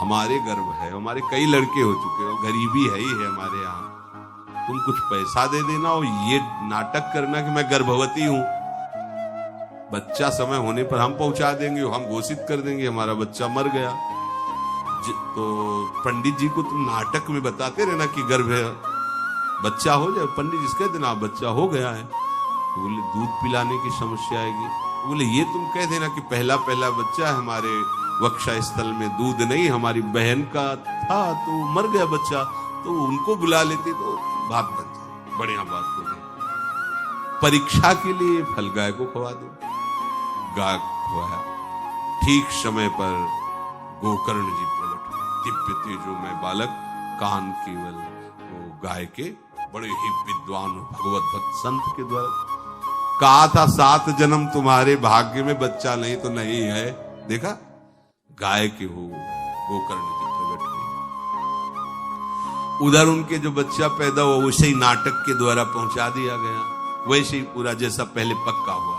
हमारे गर्भ है, हमारे कई लड़के हो चुके हो, गरीबी है ही है हमारे यहाँ, तुम कुछ पैसा दे देना और ये नाटक करना कि मैं गर्भवती हूं। बच्चा समय होने पर हम पहुंचा देंगे, हम घोषित कर देंगे हमारा बच्चा मर गया। तो पंडित जी को तुम नाटक में बताते रहना कि गर्भ है, बच्चा हो जाए, पंडित जी कह देना बच्चा हो गया है। तो बोले दूध पिलाने की समस्या आएगी। तो बोले ये तुम कह देना कि पहला पहला बच्चा है हमारे वक्षा स्थल में दूध नहीं, हमारी बहन का था तो मर गया बच्चा, तो उनको बुला लेते तो बात बन जाए, बढ़िया बात हो गई। परीक्षा के लिए फल गाय को खवा दो, गाय खवाया, ठीक समय पर गोकर्ण जी प्रकट हुए, दिव्य तेजोमय बालक, कान केवल वो गाय के, बड़े ही विद्वान भगवत भक्त संत के द्वारा। कहा था 7 जन्म तुम्हारे भाग्य में, बच्चा नहीं तो नहीं है, देखा गाय के हो, गोकर्ण जी प्रकट हुए। उधर उनके जो बच्चा पैदा हुआ वैसे ही नाटक के द्वारा पहुंचा दिया गया, वैसे ही पूरा जैसा पहले पक्का हुआ।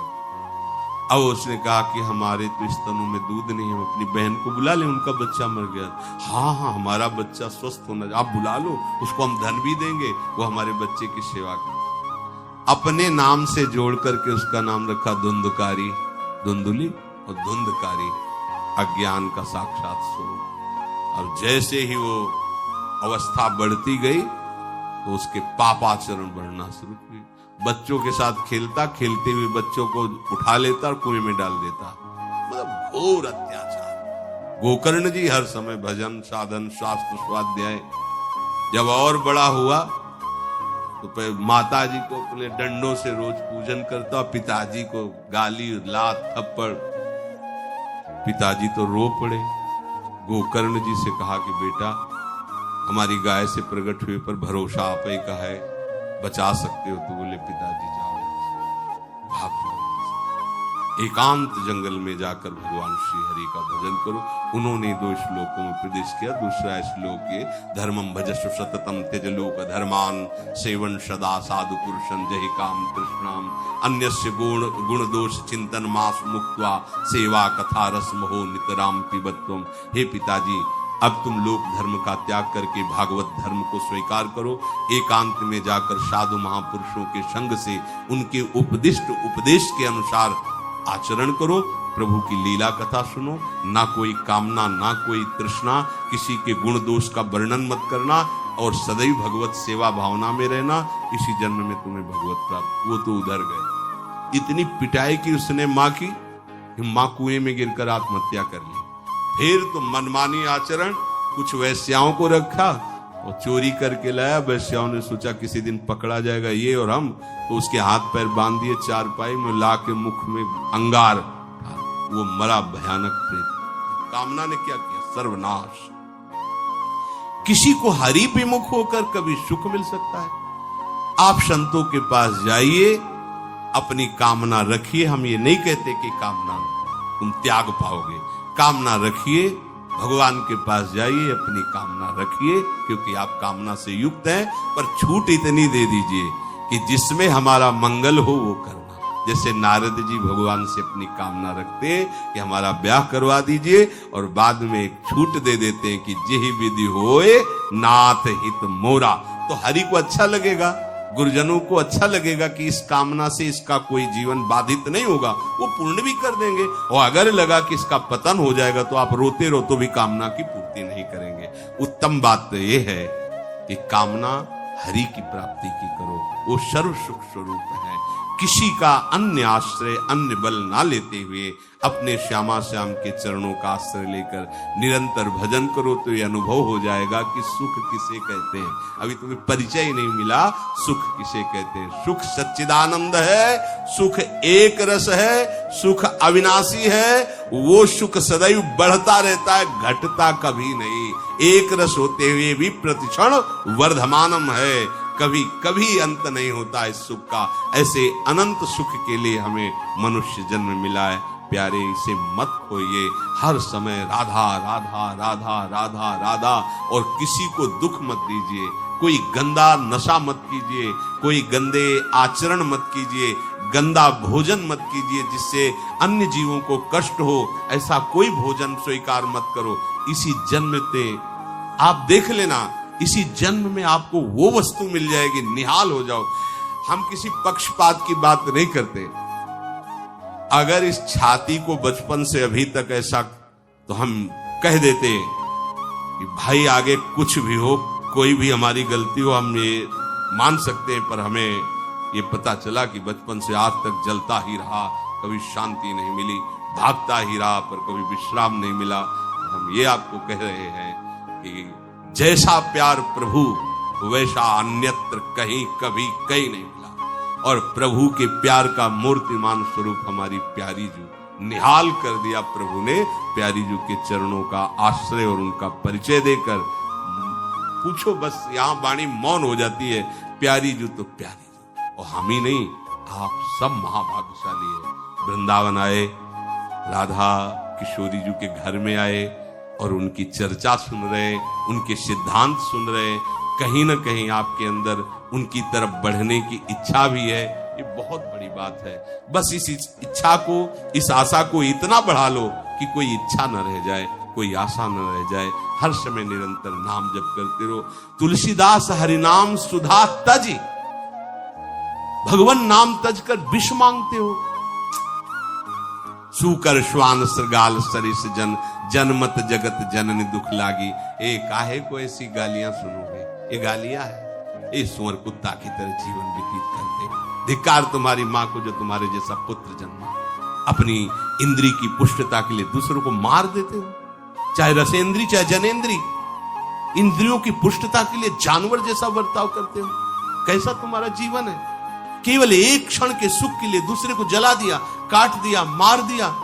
अब उसने कहा कि हमारे तो स्तनों में दूध नहीं है, हम अपनी बहन को बुला ले, उनका बच्चा मर गया। हाँ हाँ हमारा बच्चा स्वस्थ होना, आप बुला लो, उसको हम धन भी देंगे, वो हमारे बच्चे की सेवा करे। अपने नाम से जोड़ करके उसका नाम रखा धुंधकारी, धुंधुली और धुंधकारी, अज्ञान का साक्षात स्वरूप। और जैसे ही वो अवस्था बढ़ती गई तो उसके पापाचरण बढ़ना शुरू हुई। बच्चों के साथ खेलता, खेलते हुए बच्चों को उठा लेता और कुएं में डाल देता, मतलब घोर अत्याचार। गोकर्ण जी हर समय भजन साधन शास्त्र स्वाध्याय। जब और बड़ा हुआ तो माता जी को अपने डंडों से रोज पूजन करता, पिताजी को गाली लात थप्पड़। पिताजी तो रो पड़े। गोकर्ण जी से कहा कि बेटा हमारी गाय से प्रकट हुए पर भरोसा आप ही का है, बचा सकते हो। तो बोले पिताजी जाओ, भाग जाओ, एकांत जंगल में जाकर भगवान श्री हरि का भजन करो। उन्होंने 2 श्लोकों में प्रदेश किया। दूसरा श्लोक ये, धर्मम भजस्व सततम त्यज लोक धर्मान, सेवन सदा साधु पुरुषं जहि काम तृष्णाम, अन्यस्य गुण दोष चिंतन मास मुक्त्वा, सेवा कथा रस मोहो नितराम पिबत्वम। हे पिताजी अब तुम लोक धर्म का त्याग करके भागवत धर्म को स्वीकार करो, एकांत में जाकर साधु महापुरुषों के संग से उनके उपदिष्ट उपदेश के अनुसार आचरण करो, प्रभु की लीला कथा सुनो, ना कोई कामना ना कोई तृष्णा, किसी के गुण दोष का वर्णन मत करना और सदैव भगवत सेवा भावना में रहना, इसी जन्म में तुम्हें भगवत प्राप्त। वो तो उधर गए। इतनी पिटाई की उसने मां की, मां कुएं में गिरकर आत्महत्या कर ली। फिर तो मनमानी आचरण, कुछ वैश्याओं को रखा और चोरी करके लाया। वैश्याओं ने सोचा किसी दिन पकड़ा जाएगा ये और हम, तो उसके हाथ पैर बांध दिए, चारपाई में ला के मुख में अंगार, वो मरा भयानक प्रेत। कामना ने क्या किया? सर्वनाश। किसी को हरि विमुख होकर कभी सुख मिल सकता है? आप संतों के पास जाइए, अपनी कामना रखिए। हम ये नहीं कहते कि कामना तुम त्याग पाओगे, कामना रखिए, भगवान के पास जाइए, अपनी कामना रखिए, क्योंकि आप कामना से युक्त हैं। पर छूट इतनी दे दीजिए कि जिसमें हमारा मंगल हो वो करना। जैसे नारद जी भगवान से अपनी कामना रखते हैं कि हमारा ब्याह करवा दीजिए, और बाद में एक छूट दे देते हैं कि जेहि विधि होए नाथ हित मोरा। तो हरि को अच्छा लगेगा, गुरुजनों को अच्छा लगेगा कि इस कामना से इसका कोई जीवन बाधित नहीं होगा, वो पूर्ण भी कर देंगे। और अगर लगा कि इसका पतन हो जाएगा तो आप रोते रोते भी कामना की पूर्ति नहीं करेंगे। उत्तम बात तो ये है कि कामना हरि की प्राप्ति की करो, वो सर्व सुख स्वरूप है। किसी का अन्य आश्रय अन्य बल ना लेते हुए अपने श्यामा श्याम के चरणों का आश्रय लेकर निरंतर भजन करो तो ये अनुभव हो जाएगा कि सुख किसे कहते हैं। अभी तुम्हें परिचय ही नहीं मिला, सुख किसे कहते हैं। सुख सच्चिदानंद है, सुख एक रस है, सुख अविनाशी है। वो सुख सदैव बढ़ता रहता है, घटता कभी नहीं। एक रस होते हुए भी प्रतिक्षण वर्धमानम है, कभी कभी अंत नहीं होता इस सुख का। ऐसे अनंत सुख के लिए हमें मनुष्य जन्म मिला है। प्यारे इसे मत खोइए, हर समय राधा राधा राधा राधा राधा, और किसी को दुख मत दीजिए। कोई गंदा नशा मत कीजिए, कोई गंदे आचरण मत कीजिए, गंदा भोजन मत कीजिए जिससे अन्य जीवों को कष्ट हो। ऐसा कोई भोजन स्वीकार मत करो। इसी जन्म में आप देख लेना, इसी जन्म में आपको वो वस्तु मिल जाएगी, निहाल हो जाओ। हम किसी पक्षपात की बात नहीं करते। अगर इस छाती को बचपन से अभी तक ऐसा, तो हम कह देते कि भाई आगे कुछ भी हो, कोई भी हमारी गलती हो, हम ये मान सकते हैं, पर हमें ये पता चला कि बचपन से आज तक जलता ही रहा, कभी शांति नहीं मिली, भागता ही रहा, पर कभी विश्राम नहीं मिला। हम ये आपको कह रहे हैं कि जैसा प्यार प्रभु वैसा अन्यत्र कहीं कभी कहीं नहीं मिला। और प्रभु के प्यार का मूर्तिमान स्वरूप हमारी प्यारी जू निहाल कर दिया प्रभु ने, प्यारी जू के चरणों का आश्रय और उनका परिचय देकर। पूछो बस, यहां वाणी मौन हो जाती है, प्यारी जू तो प्यारी जू, और हम ही नहीं, आप सब महाभाग्यशाली है। वृंदावन आए, राधा किशोरी जू के घर में आए और उनकी चर्चा सुन रहे, उनके सिद्धांत सुन रहे, कहीं ना कहीं आपके अंदर उनकी तरफ बढ़ने की इच्छा भी है। ये बहुत बड़ी बात है। बस इस इच्छा को, इस आशा को इतना बढ़ा लो कि कोई इच्छा न रह जाए, कोई आशा न रह जाए। हर समय निरंतर नाम जप करते रहो। तुलसीदास हरिनाम सुधा तज, भगवान नाम तज कर विष मांगते हो। सुकर श्वान श्रृगाल सरिस जन, जनमत जगत जननी दुख लागी। ए काहे को ऐसी गालियां सुनोगे? ये गालियां है, ये सुअर कुत्ता की तरह जीवन व्यतीत करते। धिक्कार तुम्हारी मां को जो तुम्हारे जैसा पुत्र जन्मा। अपनी इंद्री की पुष्टता के लिए दूसरों को मार देते हो, चाहे रसेंद्री चाहे जनेंद्री। इंद्रियों की पुष्टता के लिए जानवर जैसा बर्ताव करते हो। कैसा तुम्हारा जीवन है? केवल एक क्षण के सुख के लिए दूसरे को जला दिया, काट दिया, मार दिया।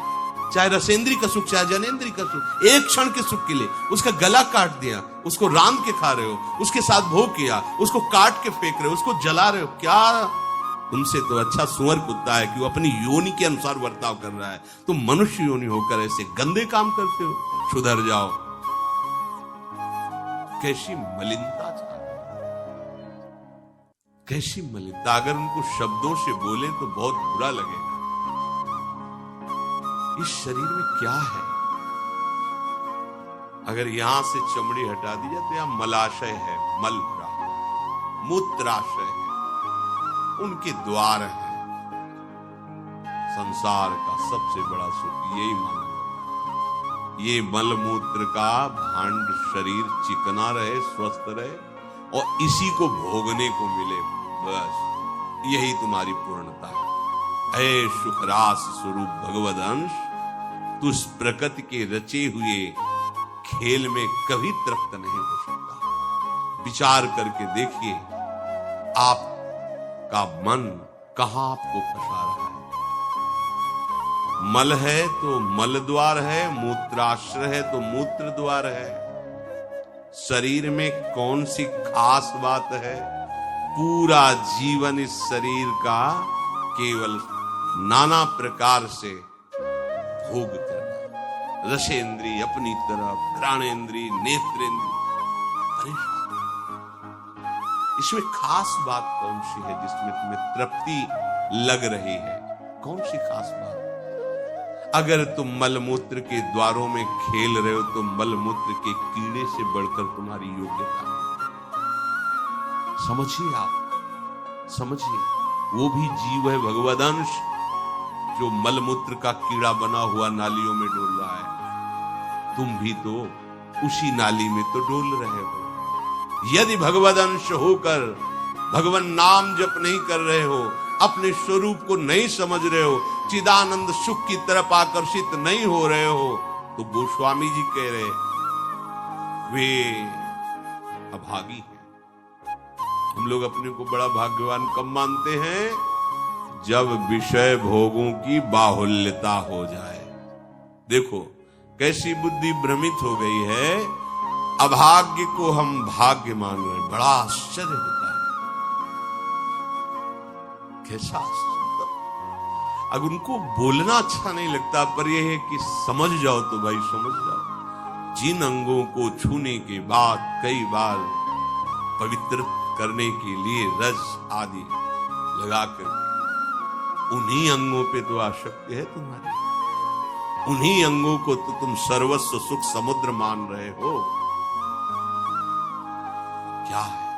चाहे रसेंद्री का सुख चाहे जनेंद्री का सुख, एक क्षण के सुख के लिए उसका गला काट दिया, उसको रांध के खा रहे हो, उसके साथ भोग किया, उसको काट के फेंक रहे हो, उसको जला रहे हो। क्या तुमसे तो अच्छा सुअर कुत्ता है कि वो अपनी योनि के अनुसार बर्ताव कर रहा है। तुम मनुष्य योनि होकर ऐसे गंदे काम करते हो। सुधर जाओ। कैसी मलिनता, कैसी मलिनता। अगर उनको शब्दों से बोले तो बहुत बुरा लगेगा। इस शरीर में क्या है? अगर यहां से चमड़ी हटा दी जाए तो यहां मलाशय है, मल भरा, मूत्राशय है, उनके द्वार है। संसार का सबसे बड़ा सुख यही माना जाता है। ये मल मूत्र का भांड शरीर चिकना रहे, स्वस्थ रहे और इसी को भोगने को मिले, बस यही तुम्हारी पूर्णता है। ऐ सुखरास स्वरूप भगवद अंश, तू इस प्रकृति के रचे हुए खेल में कभी तृप्त नहीं हो सकता। विचार करके देखिए, आपका मन कहां आपको फंसा रहा है। मल है तो मल द्वार है, मूत्राश्रय है तो मूत्र द्वार है। शरीर में कौन सी खास बात है? पूरा जीवन इस शरीर का केवल नाना प्रकार से भोग करना। रसेंद्री अपनी तरफ, घ्राणेंद्री, नेत्रेंद्री, परेशान। इसमें खास बात कौन सी है जिसमें तुम्हें तृप्ति लग रही है? कौन सी खास बात? अगर तुम मलमूत्र के द्वारों में खेल रहे हो तो मलमूत्र के कीड़े से बढ़कर तुम्हारी योग्यता है। समझिए, आप समझिए, वो भी जीव है, भगवदंश, जो मलमूत्र का कीड़ा बना हुआ नालियों में डोल रहा है। तुम भी तो उसी नाली में तो डोल रहे हो। यदि भगवदंश होकर भगवान नाम जप नहीं कर रहे हो, अपने स्वरूप को नहीं समझ रहे हो, चिदानंद सुख की तरफ आकर्षित नहीं हो रहे हो, तो गोस्वामी जी कह रहे वे अभागी हैं। हम लोग अपने को बड़ा भाग्यवान कब मानते हैं? जब विषय भोगों की बाहुल्यता हो जाए। देखो कैसी बुद्धि भ्रमित हो गई है। अभाग्य को हम भाग्य मान रहे हैं। बड़ा आश्चर्य होता है। कैसा आश्चर्य। अगर उनको बोलना अच्छा नहीं लगता, पर यह है कि समझ जाओ तो भाई समझ जाओ। जिन अंगों को छूने के बाद कई बार पवित्र करने के लिए रस आदि लगाकर, उन्हीं अंगों पे तो आसक्ति है तुम्हारी। उन्हीं अंगों को तो तुम सर्वस्व सुख समुद्र मान रहे हो। क्या है